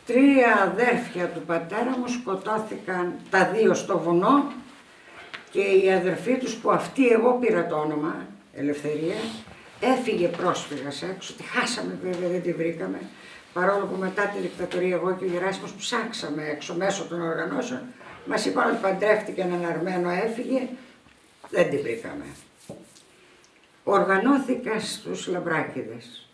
3 αδέρφια του πατέρα μου σκοτώθηκαν, τα 2 στο βουνό, και η αδερφή τους, που αυτή εγώ πήρα το όνομα, Ελευθερία, έφυγε πρόσφυγας έξω. Τη χάσαμε βέβαια, δεν τη βρήκαμε. Παρόλο που μετά τη δικτατορία εγώ και ο Γεράσιμος ψάξαμε έξω μέσω των οργανώσεων. Μας είπαν ότι παντρεύτηκε έναν Αρμένο, έφυγε. Δεν τη βρήκαμε. Οργανώθηκα στους Λαμπράκηδες.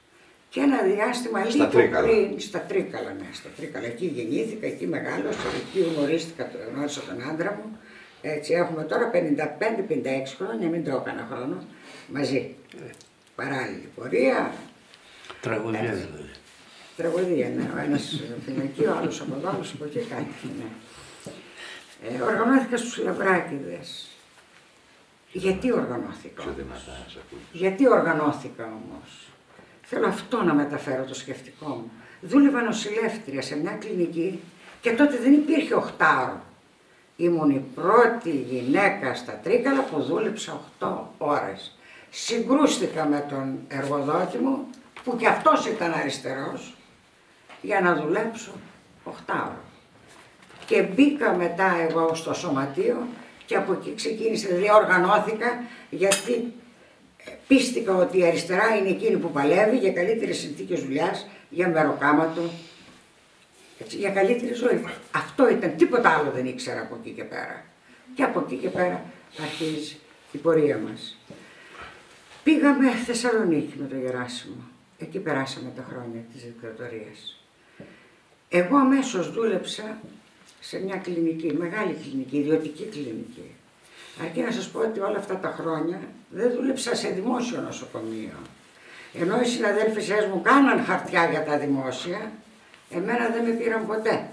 Και ένα διάστημα λίγο πριν, στα Τρίκαλα, ναι, στα Τρίκαλα. Εκεί γεννήθηκα, εκεί μεγάλωσα, εκεί γνωρίστηκα, γνώρισα τον άντρα μου. Έτσι έχουμε τώρα 55-56 χρόνια, μην το έκανα χρόνο, μαζί. Παράλληλη πορεία. Τραγωδία δηλαδή. Τραγωδία, ναι. Ο ένας φυλακή, ο άλλος από εδώ, άλλος από εκεί κάτι. Ναι. Οργανώθηκα στους Λαμπράκηδες. Γιατί οργανώθηκα όμως. Γιατί οργανώθηκα όμως. Θέλω αυτό να μεταφέρω το σκεφτικό μου. Δούλευα νοσηλεύτρια σε μια κλινική και τότε δεν υπήρχε 8ωρο. Ήμουν η πρώτη γυναίκα στα Τρίκαλα που δούλεψε 8 ώρες. Συγκρούστηκα με τον εργοδότη μου, που κι αυτός ήταν αριστερός, για να δουλέψω 8ωρο. Και μπήκα μετά εγώ στο σωματείο και από εκεί ξεκίνησε, δηλαδή οργανώθηκα, γιατί πίστηκα ότι η αριστερά είναι εκείνη που παλεύει για καλύτερες συνθήκες δουλειάς, για μεροκάματο, για καλύτερη ζωή. Αυτό ήταν, τίποτα άλλο δεν ήξερα από εκεί και πέρα. Και από εκεί και πέρα αρχίζει η πορεία μας. Πήγαμε Θεσσαλονίκη με τον Γεράσιμο. Εκεί περάσαμε τα χρόνια της δικτατορίας. Εγώ αμέσως δούλεψα σε μια κλινική, μεγάλη κλινική, ιδιωτική κλινική. Αρκεί να σας πω ότι όλα αυτά τα χρόνια δεν δούλεψα σε δημόσιο νοσοκομείο. Ενώ οι συναδέλφισές μου κάναν χαρτιά για τα δημόσια, εμένα δεν με πήραν ποτέ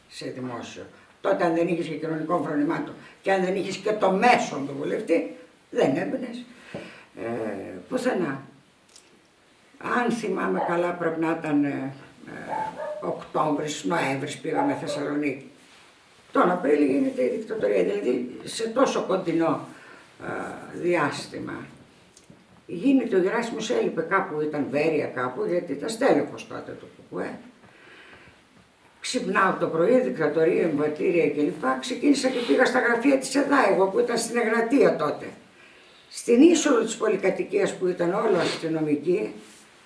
σε δημόσιο. Τότε αν δεν είχες και κοινωνικών φρονημάτων και αν δεν είχες και το μέσον του βουλευτή, δεν έμπαινες πουθενά. Αν θυμάμαι καλά πρέπει να ήταν Οκτώβρης, Νοέμβρης πήγαμε Θεσσαλονίκη. Τον Απρίλιο γίνεται η δικτατορία, δηλαδή σε τόσο κοντινό διάστημα. Γίνεται ο Γεράσιμος, έλειπε κάπου, ήταν Βέρεια κάπου, γιατί ήταν στέλεχος τότε το ΚΚΕ. Ξυπνάω το πρωί, δικτατορία, εμβατήρια κλπ. Ξεκίνησα και πήγα στα γραφεία της ΕΔΑ, εγώ που ήταν στην Εγνατία τότε. Στην είσοδο της πολυκατοικίας που ήταν όλο αστυνομική,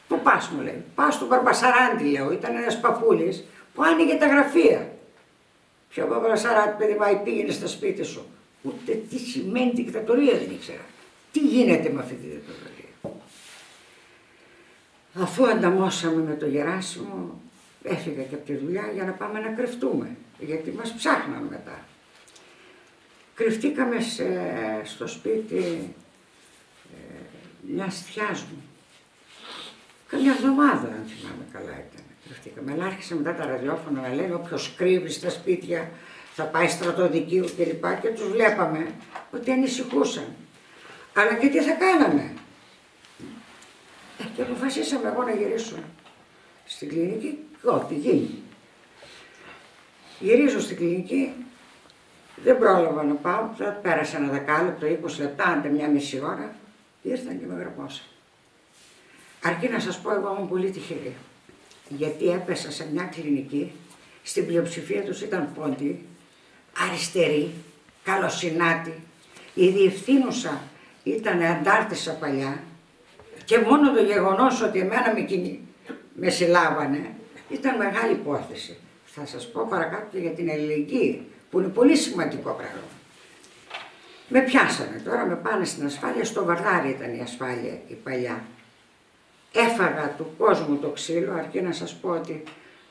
πού πας μου λέει, πας στον Μπαρμπασαράντη λέω, ήταν ένας παππούλης που άνοιγε τα γραφεία. Ποιο Μπαρμπασαράντη παιδί μου, πήγαινε στο σπίτι σου. Ούτε τι σημαίνει δικτατορία δεν ήξερα. Τι γίνεται με αυτή τη δικτατορία. Αφού ανταμώσαμε με το Γεράσιμο, έφυγα και από τη δουλειά για να πάμε να κρυφτούμε, γιατί μας ψάχναν μετά. Κρυφτήκαμε στο σπίτι μιας θειάς μου. Καμιά εβδομάδα, αν θυμάμαι καλά ήταν, κρυφτήκαμε. Αλλά άρχισε μετά τα ραδιόφωνα να λένε όποιος κρύβει στα σπίτια θα πάει στρατοδικείο κλπ. Και τους βλέπαμε ότι ανησυχούσαν. Αλλά και τι θα κάναμε. Και αποφασίσαμε εγώ να γυρίσω στην κλινική, ό,τι γίνει. Γυρίζω στην κλινική, δεν πρόλαβα να πάω, πέρασε ένα δεκάλεπτο, 20 λεπτά, άντε μια μισή ώρα, ήρθαν και με γραμμώσαν. Αρκεί να σας πω, εγώ ήμουν πολύ τυχερή, γιατί έπεσα σε μια κλινική, στην πλειοψηφία τους ήταν πόντιοι, αριστεροί, καλοσυνάτοι, η διευθύνουσα ήταν αντάρτησα παλιά και μόνο το γεγονός ότι εμένα με συλλάβανε ήταν μεγάλη υπόθεση. Θα σας πω παρακάτω και για την αλληλεγγύη, που είναι πολύ σημαντικό πράγμα. Με πιάσανε τώρα, με πάνε στην ασφάλεια, στο Βαρδάρι ήταν η ασφάλεια η παλιά. Έφαγα του κόσμου το ξύλο, αρκεί να σας πω ότι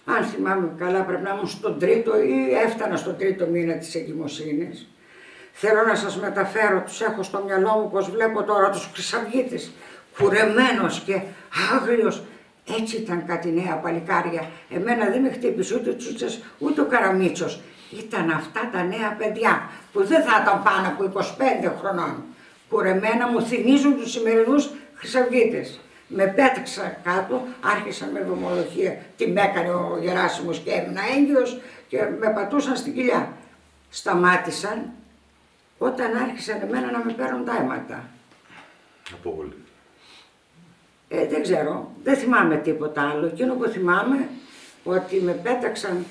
αν θυμάμαι καλά πρέπει να ήμουν στον τρίτο ή έφτανα στον τρίτο μήνα της εγκυμοσύνης. Θέλω να σας μεταφέρω, τους έχω στο μυαλό μου πως βλέπω τώρα τους Χρυσαυγίτες, κουρεμένος και άγριος. Έτσι ήταν κάτι νέα παλικάρια. Εμένα δεν με χτύπησε ούτε ο Τσούτσας ούτε ο Καραμίτσος. Ήταν αυτά τα νέα παιδιά που δεν θα ήταν πάνω από 25 χρονών. Κουρεμένα, μου θυμίζουν τους σημερινούς Χρυσαυγίτες. Με πέταξα κάτω, άρχισαν με βομολογία τι με έκανε ο Γεράσιμος και έμεινα έγκυος και με πατούσαν στην κοιλιά. Σταμάτησαν όταν άρχισαν εμένα να με παίρνουν τα αίματα. Αποβολή. Δεν ξέρω, δεν θυμάμαι τίποτα άλλο. Εκείνο που θυμάμαι ότι με πέταξαν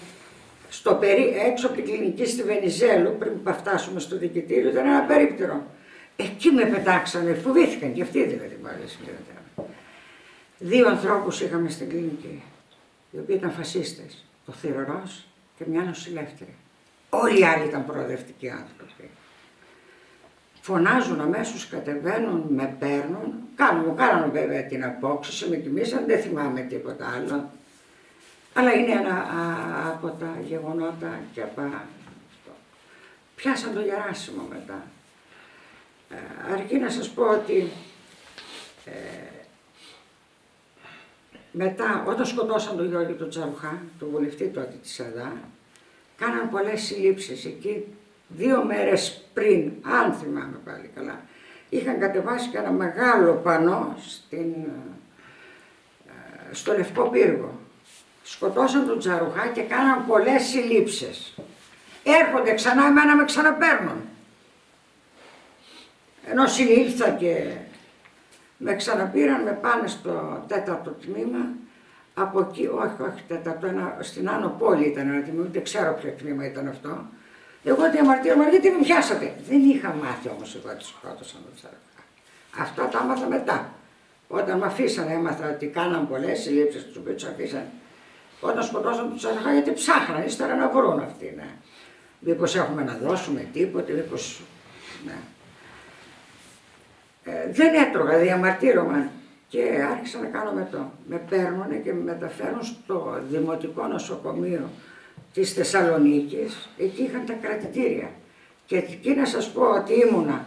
έξω από την κλινική στη Βενιζέλου, πριν που φτάσουμε στο δικητήριο, ήταν ένα περίπτερο. Εκεί με πετάξανε, φοβήθηκαν και αυτοί δηλαδή μάλιστα. Δύο ανθρώπους είχαμε στην κλινική, οι οποίοι ήταν φασίστες, ο Θηρορός και μια νοσηλεύτρια. Όλοι οι άλλοι ήταν προοδευτικοί άνθρωποι. Φωνάζουν αμέσως, κατεβαίνουν, με παίρνουν, κάνανε βέβαια την απόκριση, με κοιμήσαν, δεν θυμάμαι τίποτα άλλο. Αλλά είναι ένα από τα γεγονότα και από αυτό. Πιάσαν το Γεράσιμο μετά. Αρκεί να σας πω ότι μετά, όταν σκοτώσαν τον Γιώργη τον Τσαρουχά, τον βουλευτή τότε της ΕΔΑ, κάναν πολλές συλλήψεις. Εκεί 2 μέρες πριν, αν θυμάμαι πάλι καλά, είχαν κατεβάσει και ένα μεγάλο πανό στο Λευκό Πύργο. Σκοτώσαν τον Τσαρουχά και κάναν πολλές συλλήψεις. Έρχονται ξανά, εμένα με ξαναπαίρνουν. Ενώ συνήλθα και με ξαναπήραν, με πάνε στο 4ο τμήμα, από εκεί, όχι 4ο, στην Άνω Πόλη ήταν ένα τμήμα, δεν ξέρω ποιο τμήμα ήταν αυτό. Εγώ διαμαρτύρομαι, γιατί με πιάσατε. Δεν είχα μάθει όμως εγώ ότι σκότωσαν τον Τσαρουχά. Αυτό το άμαθα μετά. Όταν με αφήσανε, έμαθα ότι κάναν πολλές συλλήψεις, τους οποίους αφήσαν. Όταν σκοτώσαν τον Τσαρουχά, γιατί ψάχναν, ύστερα να βρουν αυτοί, ναι. Μήπως έχουμε να δώσουμε τίποτε, μήπως, ναι. Δεν έτρωγα, διαμαρτύρομαι και άρχισα να κάνω μετό. Με παίρνουνε και με μεταφέρουν στο Δημοτικό Νοσοκομείο της Θεσσαλονίκης, εκεί είχαν τα κρατητήρια. Και εκεί να σας πω ότι ήμουνα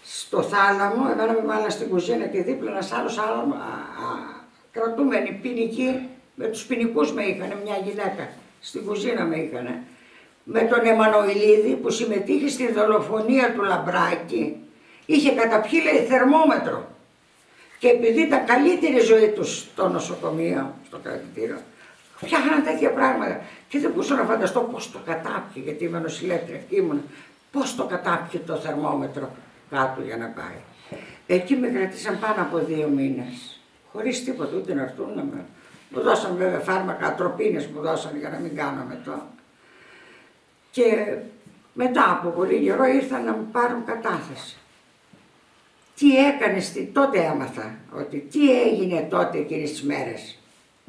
στο θάλαμο, εμένα με βάλαν στην κουζίνα και δίπλα ένας άλλος κρατούμενοι ποινικοί, με τους ποινικούς με είχανε, μια γυναίκα στην κουζίνα με είχανε, με τον Εμμανουηλίδη που συμμετείχε στη δολοφονία του Λαμπράκη, είχε καταπιεί, λέει, θερμόμετρο. Και επειδή ήταν καλύτερη ζωή τους στο νοσοκομείο, στο κρατητήριο, φτιάχναν τέτοια πράγματα. Και δεν μπορούσα να φανταστώ πώς το κατάπιε, γιατί είμαι νοσηλεύτρια και ήμουν, πώς το κατάπιε το θερμόμετρο κάτω για να πάει. Εκεί με κρατήσαν πάνω από 2 μήνες, χωρίς τίποτα, ούτε να έρθουν να με... Μου δώσαν βέβαια φάρμακα, ατροπίνες μου δώσαν για να μην κάνω μετό. Και μετά από πολύ καιρό ήρθαν να μου πάρουν κατάθεση. Τι έκανες, τότε έμαθα ότι τι έγινε τότε εκείνες τις μέρες.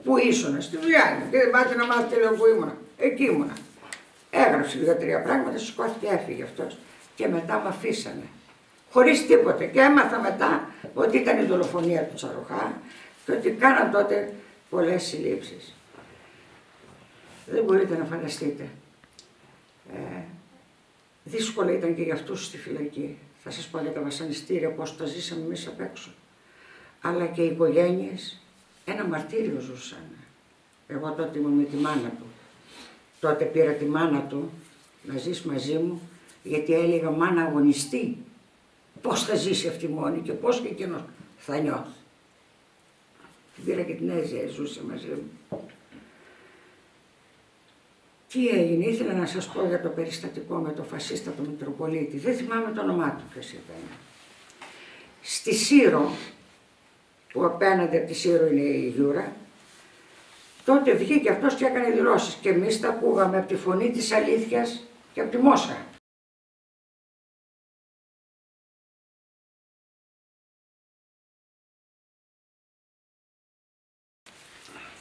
Πού ήσουνα, στη δουλειά μου, και δεν πάτε να μάθετε λέω που ήμουνα. Εκεί ήμουνα. Έγραψε 2-3 πράγματα, σηκώθηκε, έφυγε αυτός και μετά με αφήσανε. Χωρίς τίποτε. Και έμαθα μετά ότι ήταν η δολοφονία του Τσαρουχά και ότι κάναν τότε πολλές συλλήψεις. Δεν μπορείτε να φανταστείτε. Δύσκολο ήταν και για αυτούς στη φυλακή. Θα σας πω για τα βασανιστήρια, πώς τα ζήσαμε εμείς απ' έξω. Αλλά και οι οικογένειες ένα μαρτύριο ζούσαν. Εγώ τότε ήμουν με τη μάνα του. Τότε πήρα τη μάνα του να ζήσει μαζί μου, γιατί έλεγα μάνα αγωνιστή. Πώς θα ζήσει αυτή μόνη και πώς και εκείνος θα νιώθει. Την πήρα και την έζησε, ζούσε μαζί μου. Τι έγινε, ήθελα να σας πω για το περιστατικό με το φασίστα του Μητροπολίτη. Δεν θυμάμαι το όνομά του ποιος ήταν. Στη Σύρο, που απέναντι από τη Σύρο είναι η Γιούρα, τότε βγήκε αυτός και έκανε δηλώσεις και εμείς τα ακούγαμε από τη Φωνή της Αλήθειας και από τη Μόσχα.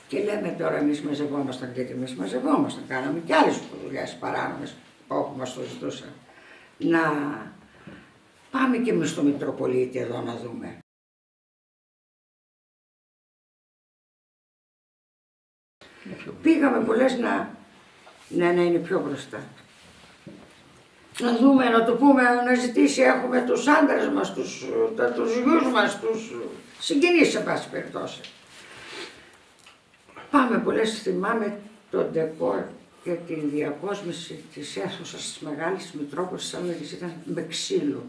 Και λέμε τώρα εμείς μαζευόμασταν και εμείς μαζευόμασταν, κάναμε και άλλες δουλειές παράνομες όπου μας το ζητούσαν. Να πάμε και εμείς στο Μητροπολίτη εδώ να δούμε. Πήγαμε πολλές να είναι πιο μπροστά. Να δούμε, να του πούμε, να ζητήσει, έχουμε τους άντρες μας, τους γιους μας, τους συγγενείς σε πάση περιπτώσει. Πάμε πολλές, θυμάμαι τον ντεκόρ και την διακόσμηση της αίθουσας της Μεγάλης Μητρόπολης της Θεσσαλονίκης ήταν με ξύλο.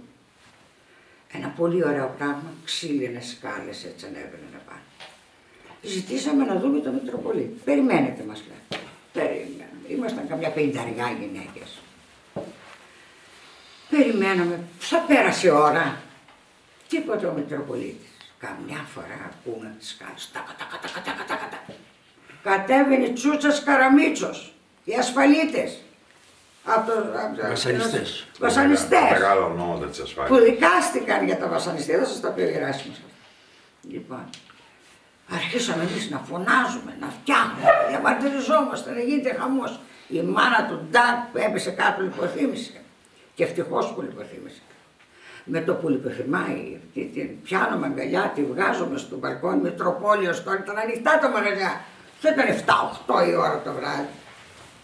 Ένα πολύ ωραίο πράγμα, ξύλινες σκάλες έτσι ανέβαινε πάνω. Ζητήσαμε να δούμε τον Μητροπολίτη. Περιμένετε μας λέει. Περιμένουμε. Ήμασταν καμιά 50 γυναίκες. Περιμέναμε. Θα πέρασε ώρα. Τίποτε ο Μητροπολίτης. Καμιά φορά ακούμε τις σκάλες. Τακα. Κατέβαινε η Τσούτσας Καραμίτσος, οι ασφαλίτες. Βασανιστές. Μεγάλα ονόματα της ασφάλειας. Που δικάστηκαν για τα βασανιστήρια, θα σας τα πει ο Γεράσιμος. Λοιπόν, αρχίσαμε εμείς να φωνάζουμε, να φτιάχνουμε, να διαμαρτυριζόμαστε, να γίνεται χαμός. Η μάνα του Ντάκ έπεσε κάτω, λιποθύμησε. Και ευτυχώς που λιποθύμησε. Με το που λιποθυμάει, την πιάνομαι αγκαλιά, τη βγάζουμε στο μπαλκόνι, Μητροπόλεως τώρα, ήταν ανοιχτά τα μαγαζιά. Και ήταν 7-8 η ώρα το βράδυ,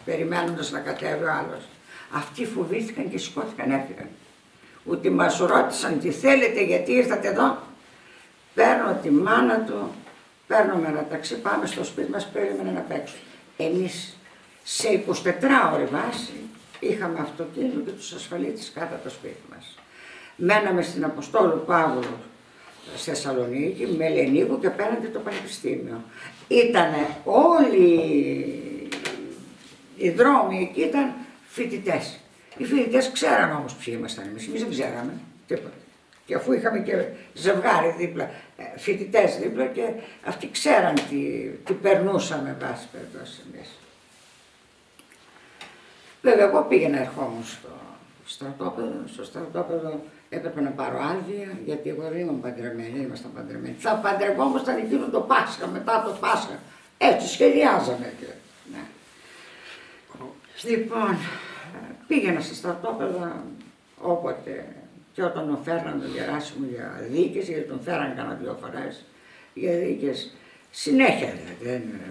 περιμένοντας να κατέβει ο άλλος. Αυτοί φοβήθηκαν και σηκώθηκαν, έφυγαν. Ούτε μας ρώτησαν τι θέλετε, γιατί ήρθατε εδώ. Παίρνω τη μάνα του, παίρνουμε ένα ταξί, πάμε στο σπίτι μας, περίμενε να παίξουν. Εμείς σε 24ωρη βάση είχαμε αυτοκίνητο και τους ασφαλίτες κάτω από το σπίτι μας. Μέναμε στην Αποστόλου Παύλου στη Θεσσαλονίκη, με Ελενίκου και απέναντι το Πανεπιστήμιο. Ήτανε όλοι οι δρόμοι εκεί ήταν φοιτητές. Οι φοιτητές ξέραν όμως ποιοι ήμασταν εμείς δεν ξέραμε τίποτα. Και αφού είχαμε και ζευγάρι δίπλα, φοιτητές δίπλα και αυτοί ξέραν τι περνούσαμε βάση περιπτώσει εμείς. Βέβαια εγώ πήγαινα ερχόμουν στο στρατόπεδο έπρεπε να πάρω άδεια γιατί εγώ δεν ήμουν παντρεμένη, δεν ήμασταν παντρεμένοι. Θα παντρευόμασταν εκείνο το Πάσχα, μετά το Πάσχα. Έτσι σχεδιάζαμε και ναι. Λοιπόν, πήγαινα στο στρατόπεδο όποτε και όταν τον φέρναν τον Γεράσιμο για δίκες, γιατί τον φέραν κάνα 2 φορές για δίκες, συνέχεια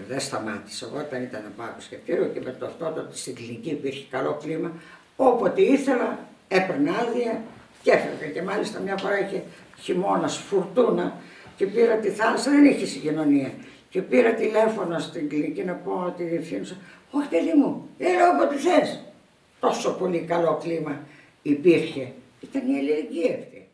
δεν σταμάτησε. Εγώ όταν ήταν να πάω επισκεπτήριο και με το αυτό ότι στην κλινική υπήρχε καλό κλίμα, όποτε ήθελα έπαιρνα άδεια και έφευγα. Και μάλιστα μια φορά είχε χειμώνας, φουρτούνα και πήρα τη θάλασσα, δεν είχε συγκοινωνία. Και πήρα τηλέφωνο στην κλινική να πω ότι διευθύνουσα, όχι παιδί μου, έλα όποτε θες. Τόσο πολύ καλό κλίμα υπήρχε. Ήταν η αλληλεγγύη αυτή.